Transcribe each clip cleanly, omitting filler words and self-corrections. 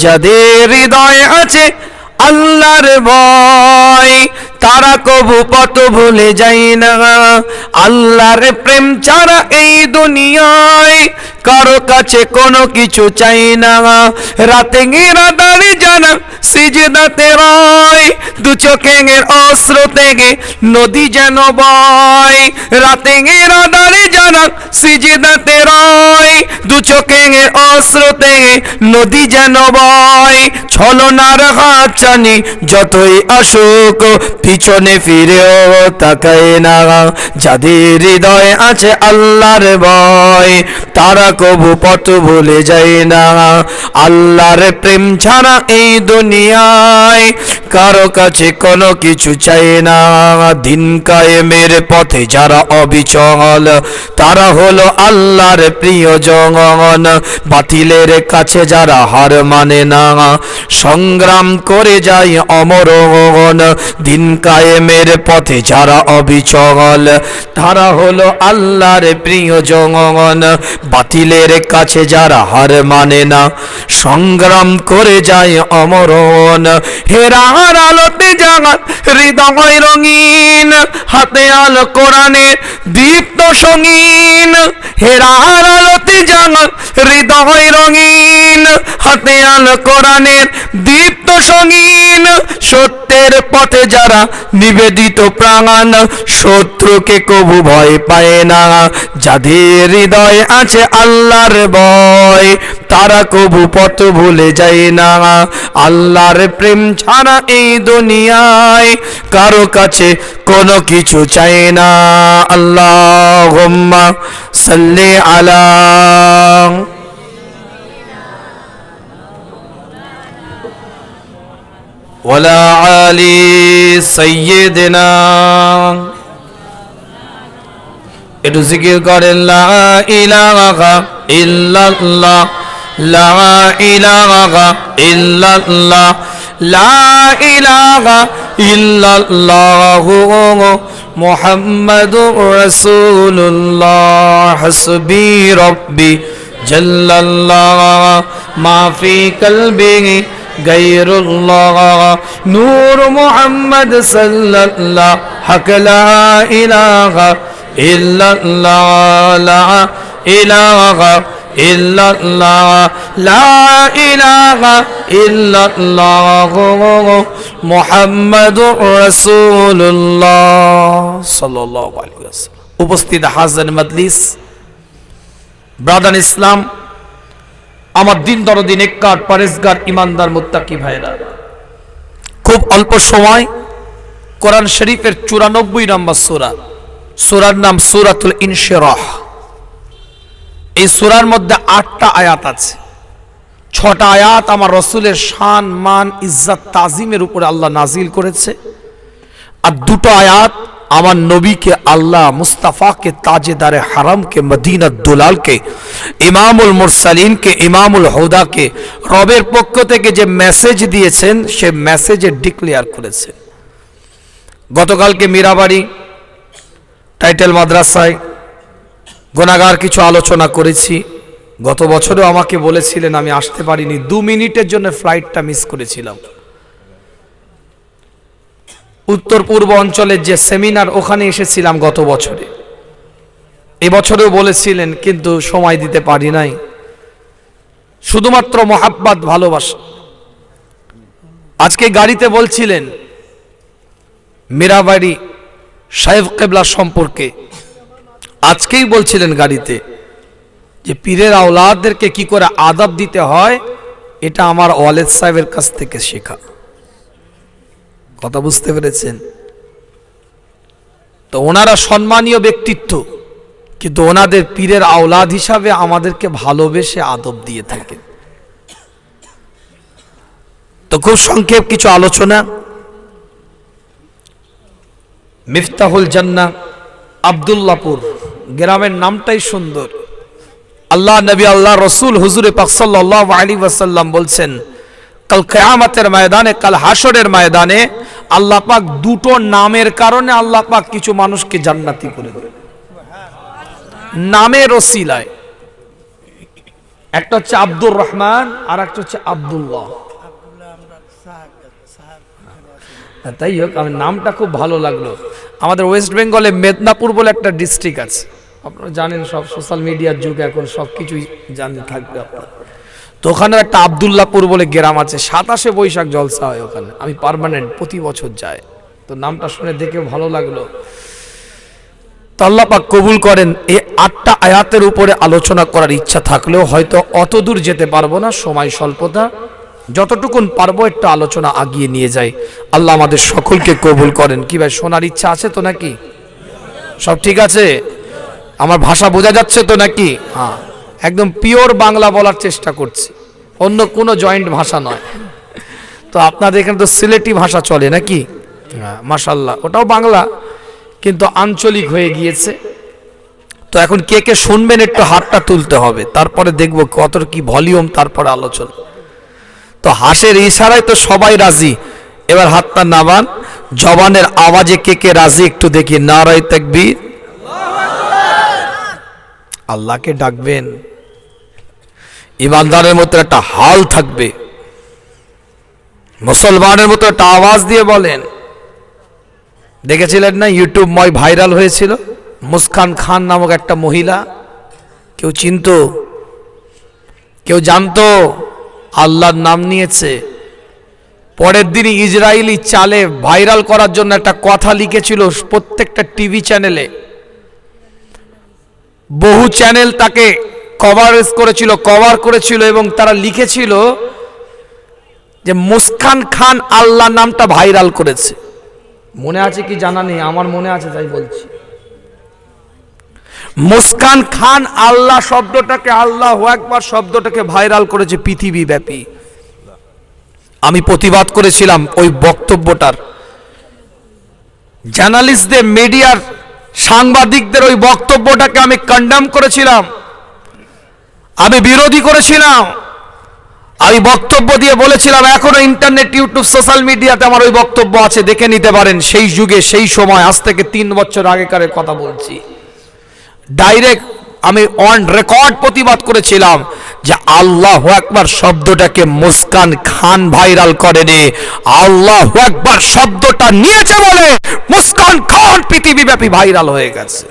যাদের হৃদয়ে আছে আল্লাহর ভয় তারা কবু পথ ভুলে যায় না। আল্লাহর প্রেম ছাড়া এই দুনিয়ায় কারো কাছে কোনো কিছু চাই না। রাতে রাদারে জানা সিজদাতে রয়, দু চোখের অশ্রু থেকে নদী যেন বয়। রাতে রাদারে জানা সিজদাতে রয়, দু চোখের অশ্রু থেকে নদী যেন বয়। ছলনার হাত ছানি যতই আসুক পিছনে ফিরেও তাকায় না। যাদের হৃদয়ে আছে আল্লাহর ভয় তারা কবু পথ ভুলে যায় না। আল্লাহর প্রেম ছাড়া এই দুনিয়ায় কারো কাছে কোনো কিছু চায় না। দিন কায়েমের পথে যারা অবিচল তারা হলো আল্লাহর প্রিয়জন। বাতিলের কাছে যারা হার মানে না সংগ্রাম করে যায় অমরণ। দিন কায়েমের পথে যারা অবিচল তারা হলো আল্লাহর প্রিয়জন। বাতিলের কাছে যারা হার মানে না সংগ্রাম করে যায় অমরণ। হেরার আলোতে জাগাত হৃদয় রঙিন, হাতে আলো কোরআনের দীপ্ত সঙ্গীন। হেরার আলোতে জাগাত হৃদয় রঙিন, হাতে আলো কোরআনের দীপ্ত সঙ্গীন। সত্যের পথে যারা নিবেদিত প্রাণ শত্রুকে কবু ভয় পায় না। যাদের হৃদয়ে আছে আল্লাহর ভয় তারা কবু পথ ভুলে যায় না। আল্লাহর প্রেম ছাড়া এই দুনিয়ায় কারো কাছে কোনো কিছু চায় না। আল্লাহুম্মা সাল্লি আলা ওয়ালা আলি সাইয়্যিদিনা। একটু জিকির করেন লা ইলাহা ইল্লাল্লাহ, লা ইলাহা ইল্লাল্লাহ, লা ইলাহা ইল্লাল্লাহু মুহাম্মাদুর রাসূলুল্লাহ। হাসবি রব্বি জাল্লাল্লাহ মা ফি কলবি গায়রুল্লাহ, নূর মুহাম্মদ সাল্লাল্লাহ হক লা ইলাহা ইল্লাল্লাহ, লা ইলাহা ইল্লাল্লাহ, লা ইলাহা ইল্লাল্লাহ মুহাম্মাদুর রাসূলুল্লাহ সাল্লাল্লাহু আলাইহি ওয়াসাল্লাম। উপস্থিত হাজির মজলিস, ব্রাদার ইসলাম, আমার দিন দরদি নেককার পরেজগার ইমানদার মুত্তাকি ভাইরা, খুব অল্প সময় কোরআন শরীফের 94 নম্বর সূরা, সূরার নাম সূরাতুল ইনশিরাহ। এই সূরার মধ্যে 8টা আয়াত আছে। 6টা আয়াত আমার রাসূলের শান মান ইজ্জত তাজিমের উপরে আল্লাহ নাজিল করেছে, আর 2টো আয়াত আমার নবীকে আল্লাহ মুস্তাফাকে তাজেদারে হারামকে মদিনার দুলালকে ইমামুল মুরসালিনকে ইমামুল হুদাকে রবের পক্ষ থেকে যে মেসেজ দিয়েছেন সে মেসেজে ডিক্লেয়ার করেছেন। গতকালকে মীরাবাড়ি টাইটেল মাদ্রাসায় গুনাহগার কিছু আলোচনা করেছি। গত বছরও আমাকে বলেছিলেন, আমি আসতে পারিনি, 2 মিনিটের জন্য ফ্লাইটটা মিস করেছিলাম। উত্তর পূর্ব অঞ্চলের যে সেমিনার ওখানে এসেছিলাম গত বছরে, এবছরেও বলেছিলেন কিন্তু সময় দিতে পারি নাই। শুধুমাত্র মোহাব্বত ভালোবাসা। আজকে গাড়িতে বলছিলেন মীরাবাড়ি সাহেব কেবলা সম্পর্কে, আজকেই বলছিলেন গাড়িতে যে পীরের আওলাদদেরকে কি করে আদব দিতে হয় এটা আমার ওয়ালেদ সাহেবের কাছ থেকে শেখা। কথা বুঝতে পেরেছেন তো? ওনারা সম্মানীয় ব্যক্তিত্ব, কিন্তু ওনাদের পীরের আওলাদ হিসাবে আমাদেরকে ভালোবেসে আদব দিয়ে থাকেন। তো খুব সংক্ষেপ কিছু আলোচনা। মিফতাহুল জান্নাহ আব্দুল্লাহপুর গ্রামের নামটাই সুন্দর। আল্লাহ নবী আল্লাহ রসুল হুজুরে পাক সাল্লাল্লাহু আলাইহি ওয়াসাল্লাম বলছেন, কাল কিয়ামতের ময়দানে, কাল হাসরের ময়দানে আল্লাহ পাক 2টো নামের কারণে আল্লাহ পাক কিছু মানুষকে জান্নাতি করে দেবেন। নামের ওসিলায় একটা হচ্ছে আব্দুর রহমান আর একটা হচ্ছে আব্দুল্লাহ। তাই হোক, আমার নামটা খুব ভালো লাগলো। আমাদের ওয়েস্ট বেঙ্গলে মেদিনীপুর বলে একটা ডিস্ট্রিক্ট আছে, আপনারা জানেন, সব সোশ্যাল মিডিয়ার যুগ, এখন সব কিছুই জানতে থাকবে আপনার। তো ওখানে একটা আবদুল্লাপুর বলে গ্রাম আছে, 27শে বৈশাখ জলসা হয় ওখানে, আমি পার্মানেন্ট প্রতি বছর যাই। তো নামটা শুনে দেখে ভালো লাগলো। তো আল্লাহ পাক কবুল করেন। এই 8টা আয়াতের উপরে আলোচনা করার ইচ্ছা থাকলেও হয়তো অত দূর যেতে পারবো না, সময় স্বল্পতা। যতটুকুন পারবো একটু আলোচনা আগিয়ে নিয়ে যাই। আল্লাহ আমাদের সকলকে কবুল করেন। কি ভাই, শোনার ইচ্ছা আছে তো নাকি? সব ঠিক আছে? আমার ভাষা বোঝা যাচ্ছে তো নাকি? হ্যাঁ, একদম পিওর বাংলা বলার চেষ্টা করছি, অন্য কোনো জয়েন্ট ভাষা নয়। তো আপনাদের এখানে তো সিলেটি ভাষা চলে নাকি? হ্যাঁ, মাশাল্লাহ, ওটাও বাংলা কিন্তু আঞ্চলিক হয়ে গিয়েছে। তো এখন কে কে শুনবেন একটু হাতটা তুলতে হবে, তারপরে দেখবো কত কি ভলিউম, তারপরে আলোচনা। তো হাসের ইশারায় তো সবাই রাজি, এবার হাতটা নামান। জবানের আওয়াজে কে কে রাজি একটু দেখি। নারায়ে তাকবীর। আল্লাহকে ডাকবেন, ইমানদারের মতো একটা হাল থাকবে, মুসলমানের মতো একটা আওয়াজ দিয়ে বলেন। দেখেছিলেন না, ইউটিউবময় ভাইরাল হয়েছিল, মুস্কান খান নামক একটা মহিলা। কেউ চিনতো? কেউ জানতো? আল্লাহর নাম নিয়েছে। পরের দিনই ইসরায়েলি চালে ভাইরাল করার জন্য একটা কথা লিখেছিল প্রত্যেকটা টিভি চ্যানেলে। বহু চ্যানেল তাকে কভার করেছিল এবং তারা লিখেছিল যে মুস্কান খান আল্লাহ নামটা ভাইরাল করেছে। মনে আছে কি জানা নেই, আমার মনে আছে তাই বলছি। মুস্কান খান আল্লাহ শব্দটাকে, আল্লাহু আকবার শব্দটাকে ভাইরাল করেছে পৃথিবী ব্যাপী। আমি প্রতিবাদ করেছিলাম ওই বক্তব্যটার, জার্নালিস্টদের, মিডিয়ার সাংবাদিকদের ওই বক্তব্যটাকে আমি কন্ডেম করেছিলাম, আমি বিরোধী করেছিলাম। আমি বক্তব্য দিয়ে বলেছিলাম, এখনো ইন্টারনেট, ইউটিউব, সোশ্যাল মিডিয়াতে আমার ওই বক্তব্য আছে, দেখে নিতে পারেন। সেই যুগে, সেই সময়, আজ থেকে 3 বছর আগেকার কথা বলছি। ডাইরেক্ট আমি অন রেকর্ড প্রতিবাদ করেছিলাম যে আল্লাহু আকবার শব্দটাকে মুস্কান খান ভাইরাল করেনি, আল্লাহু আকবার শব্দটা নিয়েছে বলে মুস্কান খান পৃথিবীব্যাপী ভাইরাল হয়ে গেছে।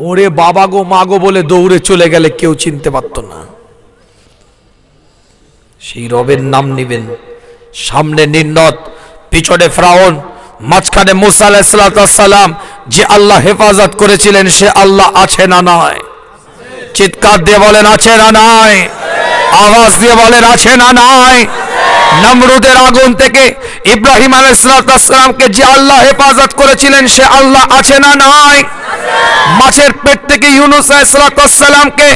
ওরে বাবা গো, মা গো বলে দৌড়ে চলে গেলে কেউ চিনতে পারতো না। সেই রবের নাম নিবেন। সামনে নিন্নত, পিছনে ফিরআউন, মাঝখানে মুসা আলাইহিস সালাম। যে আল্লাহ হেফাজত করেছিলেন সে আল্লাহ আছে না নাই? চিৎকার দিয়ে বলেন আছে না নাই? আওয়াজ দিয়ে বলেন আছে না নাই? নমরুদের আগুন থেকে ইব্রাহিম আলাইহিস সালামকে যে আল্লাহ হেফাজত করেছিলেন সে আল্লাহ আছে না নাই? মাছের পেট থেকে ইউনূস আলাইহিস সালামকে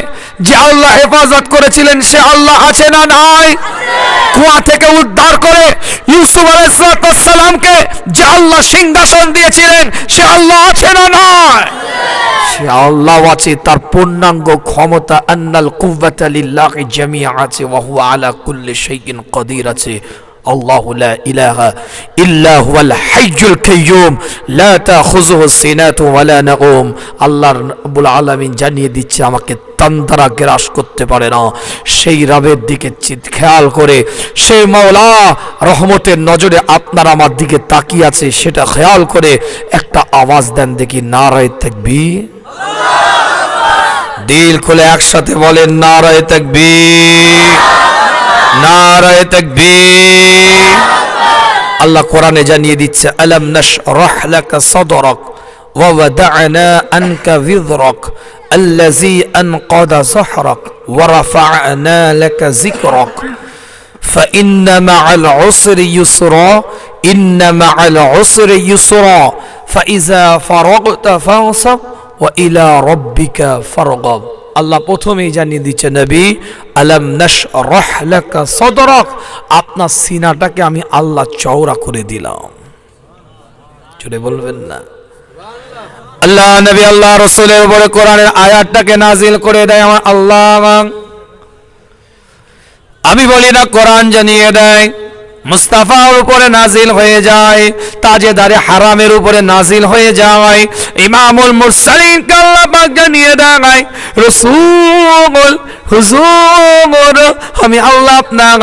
যে আল্লাহ হেফাজত করেছিলেন সে আল্লাহ আছে না নাই? কুয়া থেকে উদ্ধার করে ইউসুফ আলাইহিস সালামকে যে আল্লাহ সিংহাসন দিয়েছিলেন সে আল্লাহ আছে না নাই? সে আল্লাহ আছে, তার পূর্ণাঙ্গ ক্ষমতা, আন্নাল কুওয়াতা লিল্লাহি জামিআ আছে, ওয়া হুয়া আলা কুল্লি শাইইন কাদির আছে। আল্লাহু লা ইলাহা ইল্লা হুয়াল হাইয়ুল কাইয়্যুম লা তাখুযুহু সিনাতু ওয়া লা নাওম। আল্লাহ রাব্বুল আলামিন জানিয়ে দিচ্ছে আমাকে তন্দ্রা গ্রাস করতে পারে না। সেই রবের দিকে খেয়াল করে, সেই মাওলা রহমতের নজরে আপনার আমার দিকে তাকিয়ে আছে, সেটা খেয়াল করে একটা আওয়াজ দেন দেখি। নারায়ে তাকবীর। দিল খুলে একসাথে বলেন নারায়ে তাকবীর, নারায়ে তাকবীর। আল্লাহ কোরআনে জানিয়ে দিচ্ছে, আলাম নাশরাহ লাকা সাদরাক ওয়া ওয়াদা'না আনকা বিযরাক আল্লাযী আনকাযা যাহরাক ওয়া রাফা'না লাকা যিকরাক ফাইন্না মা'আল উসরি ইউসরা ইন্না মা'আল উসরি ইউসরা ফাইযা ফারাগতা ফানসাব ওয়া ইলা রাব্বিকা ফারগাব। আল্লাহ প্রথমেই জানিয়ে দিচ্ছে, নবী, আলাম নাশরাহ লাকা সাদরাক, আপনার সিনাটাকে আমি আল্লাহ চওড়া করে দিলাম। জোরে বলবেন না? আল্লাহ নবী, আল্লাহ রাসূলের উপরে কোরআনের আয়াতটাকে নাজিল করে দেয় আমার আল্লাহ। আমি বলি না, কোরআন জানিয়ে দেয়। মুস্তাফার উপরে নাজিল হয়ে যায়, তাজেদারে হারামের উপরে নাজিল হয়ে যায়। ইমামুল মুরসালিন আল্লাহ পাক জানিয়ে দেয় রাসূল হুজুর আমি আল্লাহ আপনার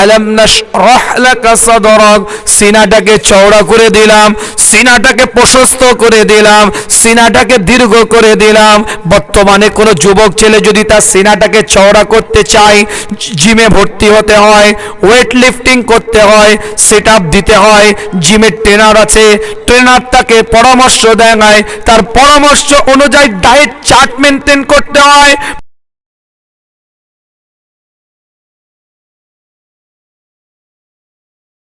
আলাম নাশরাহ লাকা সাদরাক সিনাটাকে চওড়া করে দিলাম, সিনাটাকে প্রশস্ত করে দিলাম, সিনাটাকে দীর্ঘ করে দিলাম। বর্তমানে কোনো যুবক ছেলে যদি তার সিনাটাকে চওড়া করতে চায়, জিমে ভর্তি হতে হয়, ওয়েট লিফটিং করতে হয়, সেট আপ দিতে হয়, জিমের ট্রেনার আছে, ট্রেনার তাকে পরামর্শ দেয়, তার পরামর্শ অনুযায়ী ডায়েট চার্ট মেনটেন করতে হয়।